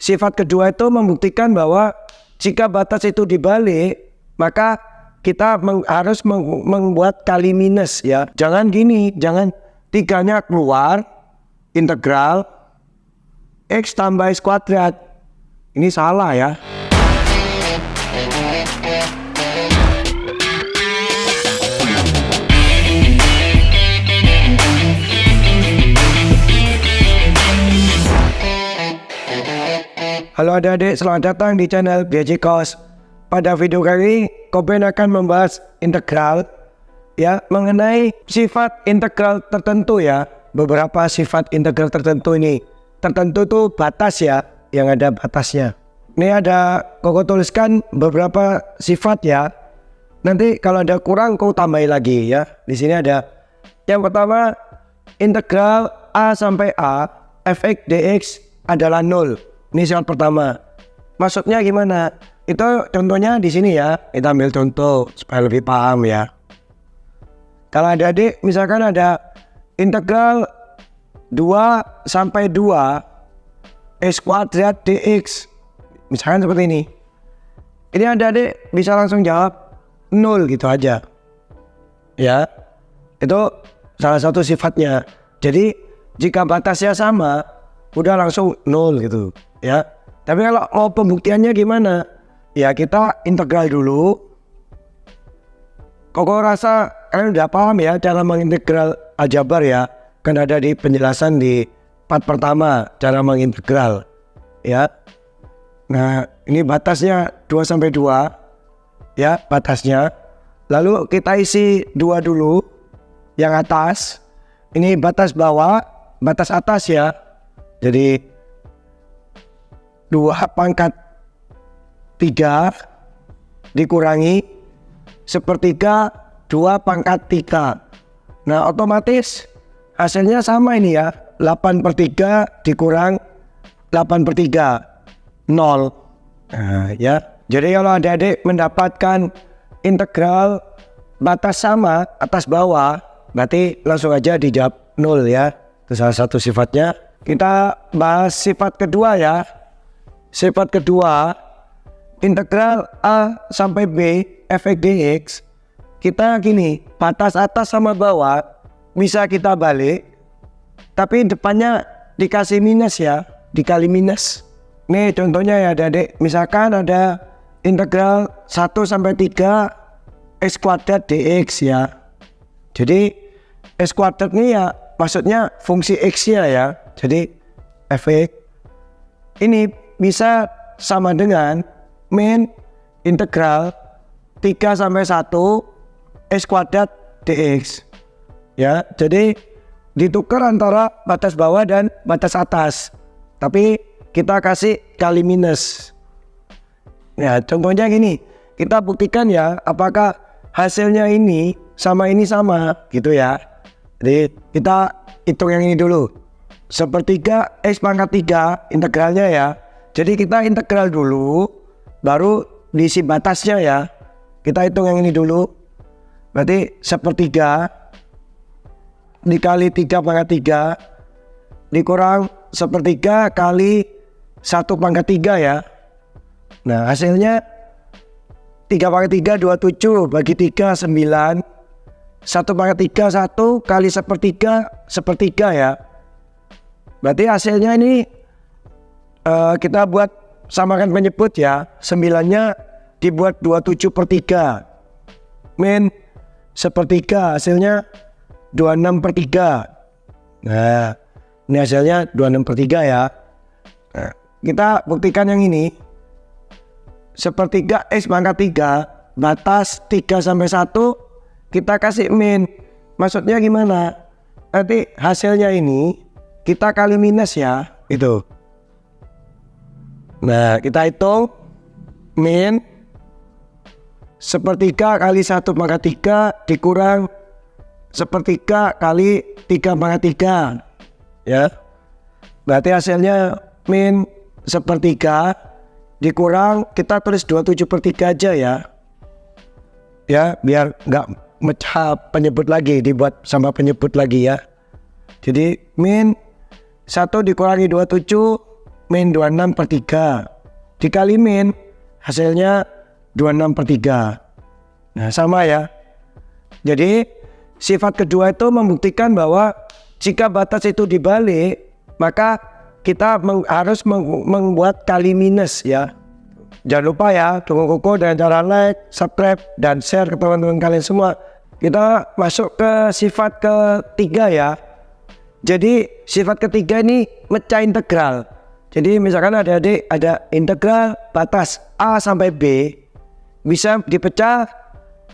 sifat kedua itu membuktikan bahwa jika batas itu dibalik, maka kita harus membuat kali minus ya. Jangan gini, jangan 3-nya keluar, integral X tambah X kuadrat. Ini salah ya. Halo adik-adik, selamat datang di channel BJKOS. Pada video kali ini, Koben akan membahas integral ya, mengenai sifat integral tertentu ya. Beberapa sifat integral tertentu ini. Tertentu itu batas ya, yang ada batasnya. Ini ada kau tuliskan beberapa sifat ya. Nanti kalau ada kurang kau tambahin lagi ya. Di sini ada yang pertama, integral A sampai A fx dx adalah 0. Ini sifat pertama. Maksudnya gimana? Itu contohnya di sini ya. Kita ambil contoh supaya lebih paham ya. Kalau adik-adik misalkan ada integral 2 sampai 2 x kuadrat dx. Misalkan seperti ini. Ini adik-adik bisa langsung jawab 0 gitu aja. Ya. Itu salah satu sifatnya. Jadi jika batasnya sama, udah langsung 0 gitu ya. Tapi kalau mau pembuktiannya gimana? Ya kita integral dulu. Kok rasa kalian udah paham ya cara mengintegral aljabar ya? Kan ada di penjelasan di part pertama cara mengintegral ya. Nah ini batasnya 2 sampai 2 ya batasnya. Lalu kita isi 2 dulu yang atas. Ini batas bawah, batas atas ya. Jadi 2 pangkat 3 dikurangi sepertiga 2 pangkat 3. Nah otomatis hasilnya sama ini ya. 8/3 dikurang 8/3 0. Nah, ya. Jadi kalau adik-adik mendapatkan integral batas sama atas bawah, berarti langsung aja dijawab 0 ya. Itu salah satu sifatnya. Kita bahas sifat kedua ya. Sifat kedua, integral A sampai B fx dx. Kita gini, batas atas sama bawah bisa kita balik, tapi depannya dikasih minus ya, dikali minus. Nih contohnya ya adik-adik, misalkan ada integral 1 sampai 3 x kuadrat dx ya. Jadi x kuadrat ini ya maksudnya fungsi x-nya ya. Jadi fx ini bisa sama dengan min integral 3 sampai 1 x kuadrat dx. Ya, jadi ditukar antara batas bawah dan batas atas. Tapi kita kasih kali minus. Ya, contohnya gini. Kita buktikan ya apakah hasilnya ini sama gitu ya. Jadi kita hitung yang ini dulu. Sepertiga x pangkat 3 integralnya ya. Jadi kita integral dulu, baru diisi batasnya ya. Kita hitung yang ini dulu. Berarti sepertiga dikali 3 pangkat 3 dikurang sepertiga kali 1 pangkat 3 ya. Nah hasilnya 3 pangkat 3 27 bagi 3 9. 1 pangkat 3 1 kali sepertiga ya. Berarti hasilnya ini kita buat samakan penyebut ya. 9-nya dibuat 27/3 min sepertiga, hasilnya 26/3. Nah ini hasilnya 26/3 ya. Nah, kita buktikan yang ini. Sepertiga x pangkat 3 batas 3 sampai 1 kita kasih min. Maksudnya gimana? Nanti hasilnya ini kita kali minus ya, itu. Nah, kita hitung min sepertiga kali 1 pangkat 3 dikurang sepertiga kali 3 pangkat 3 ya. Berarti hasilnya min sepertiga dikurang, kita tulis 27/3 aja ya. Ya, biar nggak mecah penyebut lagi, dibuat sama penyebut lagi ya. Jadi min 1 dikurangi 27 min 26/3 dikali min hasilnya 26/3. Nah sama ya. Jadi sifat kedua itu membuktikan bahwa jika batas itu dibalik, maka kita harus membuat kali minus ya. Jangan lupa ya, dukung Koko dengan cara like, subscribe, dan share ke teman-teman kalian semua. Kita masuk ke sifat ketiga ya. Jadi sifat ketiga ini mecah integral. Jadi misalkan adik-adik ada integral batas A sampai B, bisa dipecah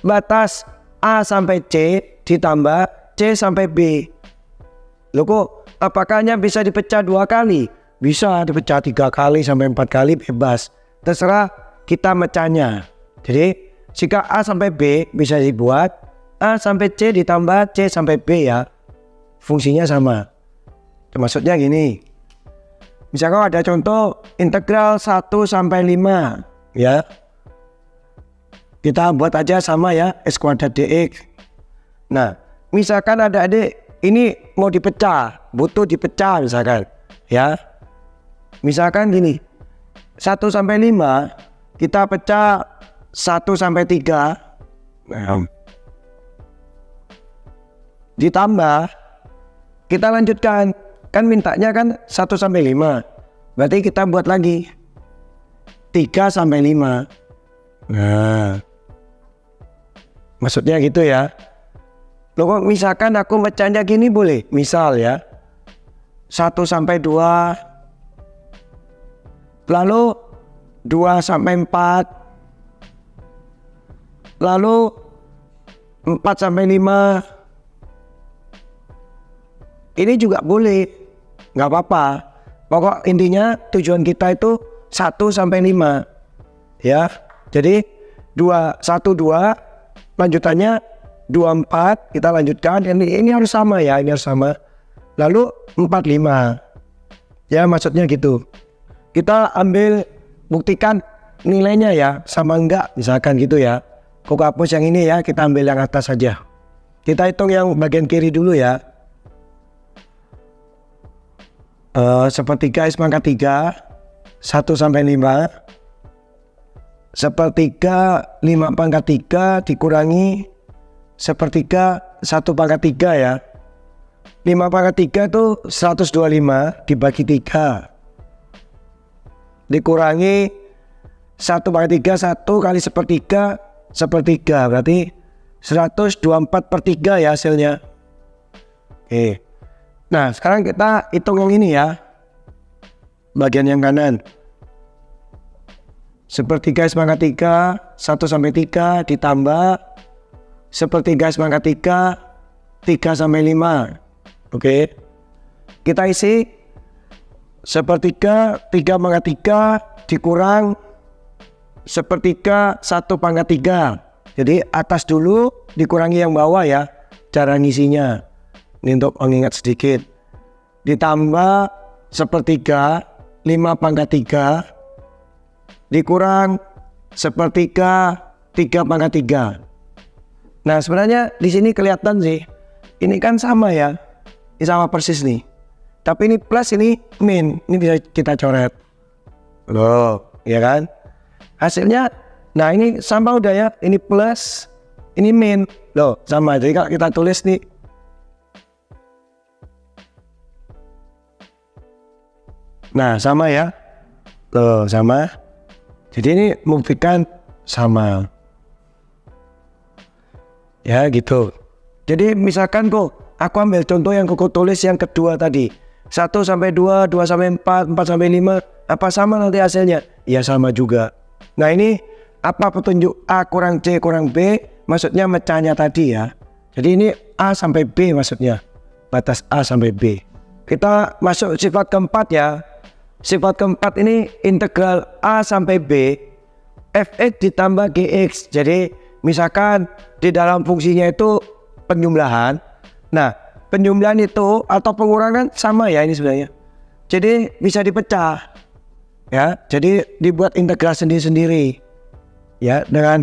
batas A sampai C ditambah C sampai B. Loh kok apakahnya bisa dipecah 2 kali? Bisa dipecah 3 kali sampai 4 kali bebas. Terserah kita mecahnya. Jadi jika A sampai B bisa dibuat A sampai C ditambah C sampai B ya. Fungsinya sama. Maksudnya gini. Misalkan ada contoh integral 1 sampai 5 ya. Kita buat aja sama ya, S kuadrat dx. Nah, misalkan ada adik ini mau dipecah, butuh dipecah misalkan ya. Misalkan gini. 1 sampai 5 kita pecah 1 sampai 3 ditambah kita lanjutkan, kan mintanya kan 1 sampai 5, berarti kita buat lagi 3 sampai 5. Nah maksudnya gitu ya. Loh kok misalkan aku mecahnya gini boleh, misal ya 1 sampai 2, lalu 2 sampai 4, lalu 4 sampai 5. Ini juga boleh, nggak apa-apa. Pokok intinya tujuan kita itu 1 sampai 5 ya. Jadi 2, 1, 2, lanjutannya 2, 4, kita lanjutkan. Ini harus sama ya, ini harus sama. Lalu 4, 5 ya, maksudnya gitu. Kita ambil buktikan nilainya ya, sama enggak misalkan gitu ya. Koko hapus yang ini ya, kita ambil yang atas saja. Kita hitung yang bagian kiri dulu ya. Sepertiga S pangkat 3 1 sampai 5. Sepertiga 5 pangkat 3 dikurangi sepertiga 1 pangkat 3 ya. 5 pangkat 3 itu 125 dibagi 3 dikurangi 1 pangkat 3, 1 kali sepertiga berarti 124/3 ya hasilnya. Oke. Nah sekarang kita hitung yang ini ya, bagian yang kanan. Sepertiga S pangkat 3 1 sampai 3 ditambah sepertiga S pangkat 3 3 sampai 5. Oke. Kita isi sepertiga 3 pangkat 3 dikurang sepertiga 1 pangkat 3. Jadi atas dulu dikurangi yang bawah ya, cara ngisinya. Ini untuk mengingat sedikit. Ditambah sepertiga 5 pangkat 3 dikurang sepertiga 3 pangkat 3. Nah sebenarnya di sini kelihatan sih, ini kan sama ya, ini sama persis nih. Tapi ini plus, ini min, ini bisa kita coret. Loh, ya kan? Hasilnya, nah ini sama udah ya, ini plus, ini min. Loh, sama. Jadi kalau kita tulis nih, nah sama ya. Loh, sama. Jadi ini membuktikan sama. Ya gitu. Jadi misalkan kok, aku ambil contoh yang Koko tulis yang kedua tadi. 1 sampai 2, 2 sampai 4, 4 sampai 5, apa sama nanti hasilnya? Ya sama juga. Nah ini apa petunjuk A kurang C kurang B, maksudnya mecahnya tadi ya. Jadi ini A sampai B maksudnya, batas A sampai B. Kita masuk sifat keempat ya. Sifat keempat ini integral A sampai B, fx ditambah gx. Jadi misalkan di dalam fungsinya itu penjumlahan. Nah penjumlahan itu atau pengurangan sama ya ini sebenarnya. Jadi bisa dipecah ya. Jadi dibuat integral sendiri-sendiri ya, dengan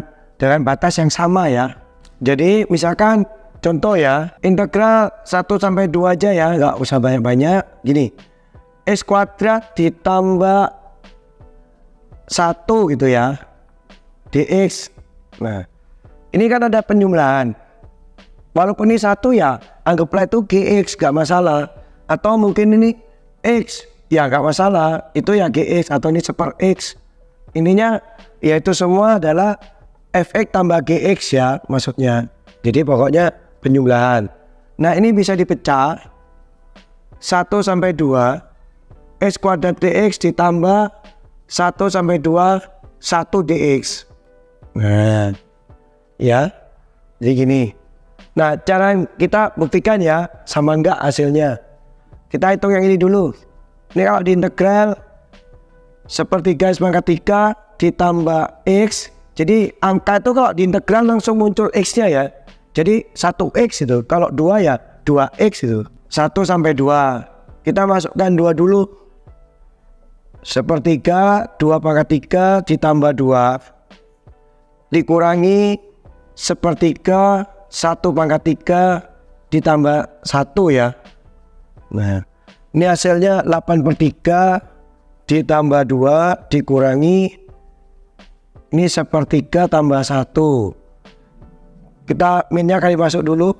batas yang sama ya. Jadi misalkan contoh ya, integral 1 sampai 2 aja ya, nggak usah banyak-banyak. Gini, X kuadrat ditambah 1 gitu ya, dx. Nah, ini kan ada penjumlahan. Walaupun ini 1 ya, anggaplah itu gx, gak masalah. Atau mungkin ini x, ya gak masalah, itu ya gx, atau ini seper x. Ininya yaitu semua adalah fx tambah gx ya maksudnya. Jadi pokoknya penjumlahan. Nah, ini bisa dipecah 1 sampai 2 x kuadrat dx ditambah 1 sampai 2 1 dx. Nah, ya. Jadi gini. Nah, cara kita buktikan ya sama enggak hasilnya. Kita hitung yang ini dulu. Ini kalau diintegral sepertiga x pangkat 3 ditambah x. Jadi angka itu kalau diintegral langsung muncul x-nya ya. Jadi 1x itu. Kalau 2 ya 2x itu. 1 sampai 2. Kita masukkan 2 dulu. Sepertiga 2 pangkat 3 ditambah 2 dikurangi sepertiga 1 pangkat 3 ditambah 1 ya. Nah, ini hasilnya 8/3 ditambah 2 dikurangi ini sepertiga tambah 1. Kita minnya kali masuk dulu.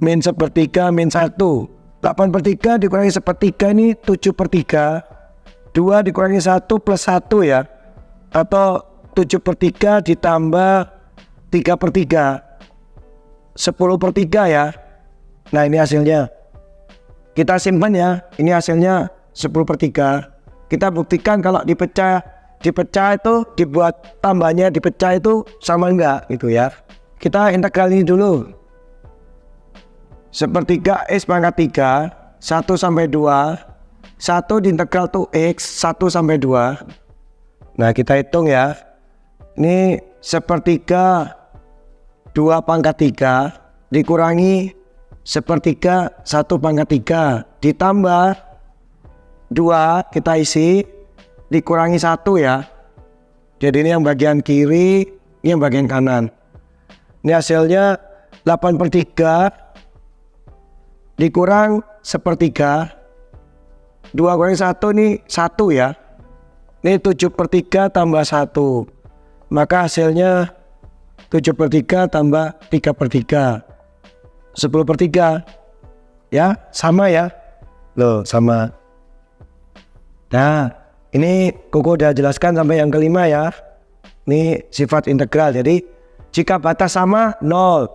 Min sepertiga min 1. 8/3 dikurangi sepertiga ini 7/3. 2 dikurangi 1 plus 1 ya. Atau 7/3 ditambah 3/3. 10/3 ya. Nah, ini hasilnya. Kita simpan ya. Ini hasilnya 10/3. Kita buktikan kalau dipecah itu dibuat tambahnya dipecah itu sama enggak gitu ya. Kita integral ini dulu. Sepertiga x pangkat 3 1 sampai 2 1 diintegral tuh x 1 sampai 2. Nah, kita hitung ya. Ini sepertiga 2 pangkat 3 dikurangi sepertiga 1 pangkat 3 ditambah 2 kita isi dikurangi 1 ya. Jadi ini yang bagian kiri, ini yang bagian kanan. Ini hasilnya 8/3 dikurang sepertiga 2 kurangi 1 ini 1 ya. Ini 7/3 tambah 1. Maka hasilnya 7/3 tambah 3/3 10/3 ya, sama ya. Loh, sama. Nah, ini Koko udah jelaskan sampai yang kelima ya. Ini sifat integral. Jadi jika batas sama 0.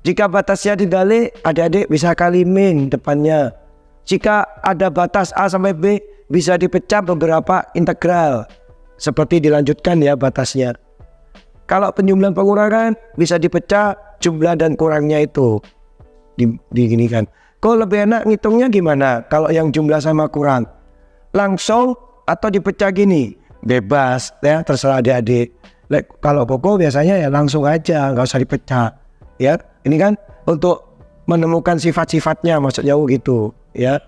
Jika batasnya dibalik, adik-adik bisa kali min depannya. Jika ada batas A sampai B, bisa dipecah beberapa integral. Seperti dilanjutkan ya batasnya. Kalau penjumlahan pengurangan, bisa dipecah jumlah dan kurangnya itu. Diginikan. Kok lebih enak ngitungnya gimana? Kalau yang jumlah sama kurang. Langsung atau dipecah gini? Bebas ya, terserah adik-adik. Kalau Koko biasanya ya langsung aja, nggak usah dipecah. Ya, ini kan untuk menemukan sifat-sifatnya maksudnya gitu ya.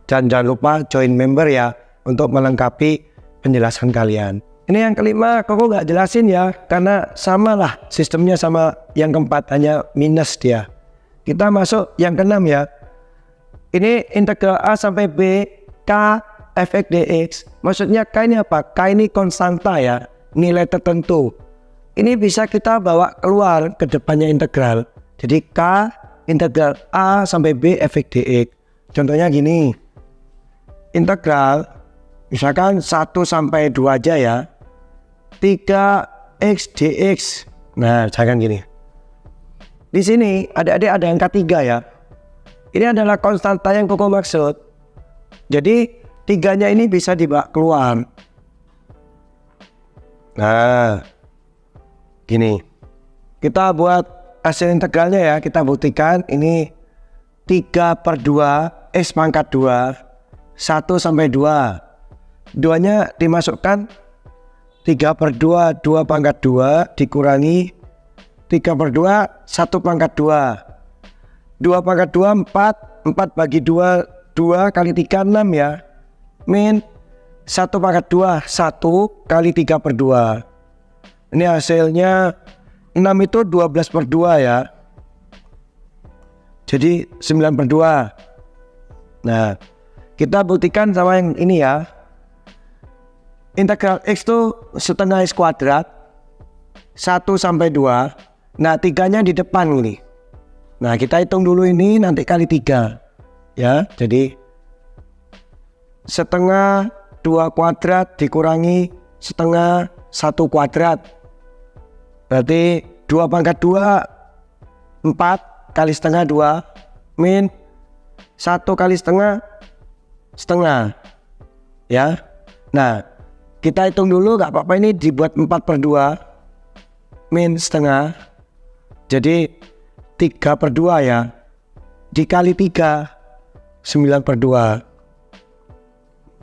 Dan jangan lupa join member ya untuk melengkapi penjelasan kalian. Ini yang kelima Koko nggak jelasin ya karena sama lah sistemnya sama yang keempat, hanya minus dia. Kita masuk yang keenam ya. Ini integral A sampai B K fx dx. Maksudnya K ini apa? K ini konstanta ya, nilai tertentu. Ini bisa kita bawa keluar ke depannya integral. Jadi K integral A sampai B fx dx. Contohnya gini. Integral misalkan 1 sampai 2 aja ya. 3x dx. Nah, misalkan gini. Di sini adik-adik ada angka 3 ya. Ini adalah konstanta yang Koko maksud. Jadi 3-nya ini bisa dibawa keluar. Nah, gini, kita buat hasil integralnya ya, kita buktikan ini 3/2 x pangkat 2 1 sampai 2. 2-nya dimasukkan 3/2 2 pangkat 2 dikurangi 3/2 1 pangkat 2. 2 pangkat 2 4 bagi 2 2 kali 3 6 ya. Min 1 pangkat 2 1 kali 3/2. Ini hasilnya 6 itu 12/2 ya. Jadi 9/2. Nah, kita buktikan sama yang ini ya. Integral X itu setengah X kuadrat 1 sampai 2. Nah 3-nya di depan nih. Nah kita hitung dulu ini nanti kali 3 ya. Jadi setengah 2 kuadrat dikurangi setengah 1 kuadrat. Berarti 2 pangkat 2 4 kali setengah 2 min 1 kali setengah ya. Nah kita hitung dulu gak apa-apa, ini dibuat 4/2 min setengah. Jadi 3/2 ya. Dikali 3 9/2.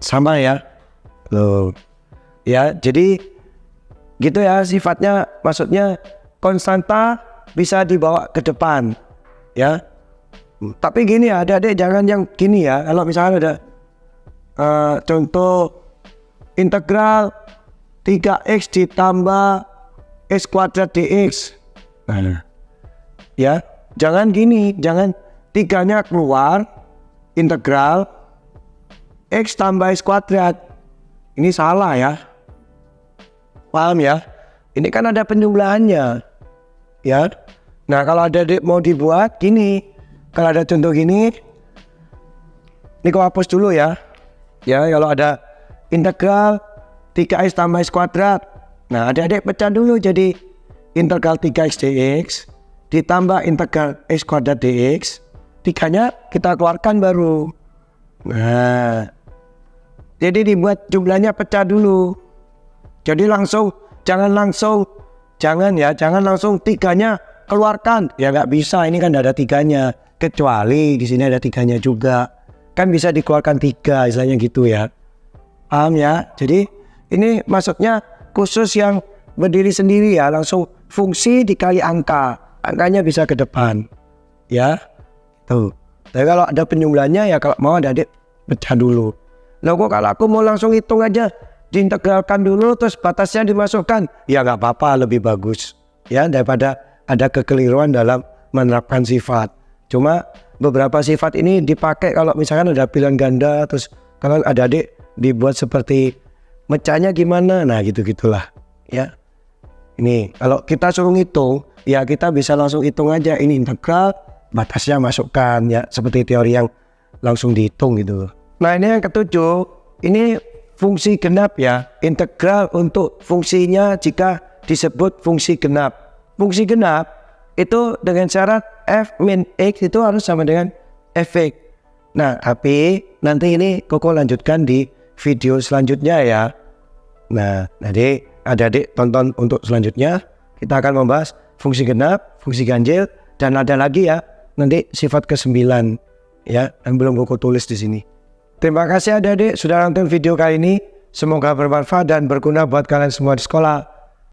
Sama ya. Loh. Ya, jadi gitu ya sifatnya, maksudnya konstanta bisa dibawa ke depan ya. Tapi gini ya adik-adik, jangan yang gini ya. Kalau misalnya ada contoh integral 3x ditambah x kuadrat dx. Nah, ya, jangan gini, jangan 3-nya keluar, integral x tambah x kuadrat. Ini salah ya. Paham ya? Ini kan ada penjumlahannya. Ya. Nah, kalau ada mau dibuat gini, kalau ada contoh gini, ini kau hapus dulu ya. Ya, kalau ada integral 3x tambah x kuadrat. Nah, adik-adik pecah dulu jadi integral 3x dx ditambah integral x kuadrat dx. 3-nya kita keluarkan baru. Nah, jadi dibuat jumlahnya pecah dulu. Jadi jangan langsung 3-nya keluarkan. Ya nggak bisa, ini kan ada 3-nya. Kecuali di sini ada 3-nya juga. Kan bisa dikeluarkan 3, istilahnya gitu ya. Paham ya? Jadi ini maksudnya khusus yang berdiri sendiri ya, langsung fungsi dikali angka. Angkanya bisa ke depan. Ya. Tuh. Tapi kalau ada penjumlahnya ya kalau mau adik pecah dulu. Loh kok kalau aku mau langsung hitung aja, diintegralkan dulu terus batasnya dimasukkan. Ya nggak apa-apa, lebih bagus. Ya, daripada ada kekeliruan dalam menerapkan sifat. Cuma beberapa sifat ini dipakai kalau misalkan ada pilihan ganda, terus kalau adik-adik dibuat seperti mecahnya gimana, nah gitu-gitulah ya. Ini kalau kita suruh ngitung ya kita bisa langsung hitung aja, ini integral, batasnya masukkan ya, seperti teori yang langsung dihitung gitu. Nah ini yang ketujuh, ini fungsi genap ya, integral untuk fungsinya jika disebut fungsi genap. Fungsi genap itu dengan syarat f min x itu harus sama dengan fx. Nah tapi nanti ini Koko lanjutkan di video selanjutnya ya. Nah, jadi adik-adik tonton untuk selanjutnya. Kita akan membahas fungsi genap, fungsi ganjil, dan ada lagi ya nanti sifat ke-9 ya yang belum Koko tulis di sini. Terima kasih adik-adik sudah nonton video kali ini. Semoga bermanfaat dan berguna buat kalian semua di sekolah.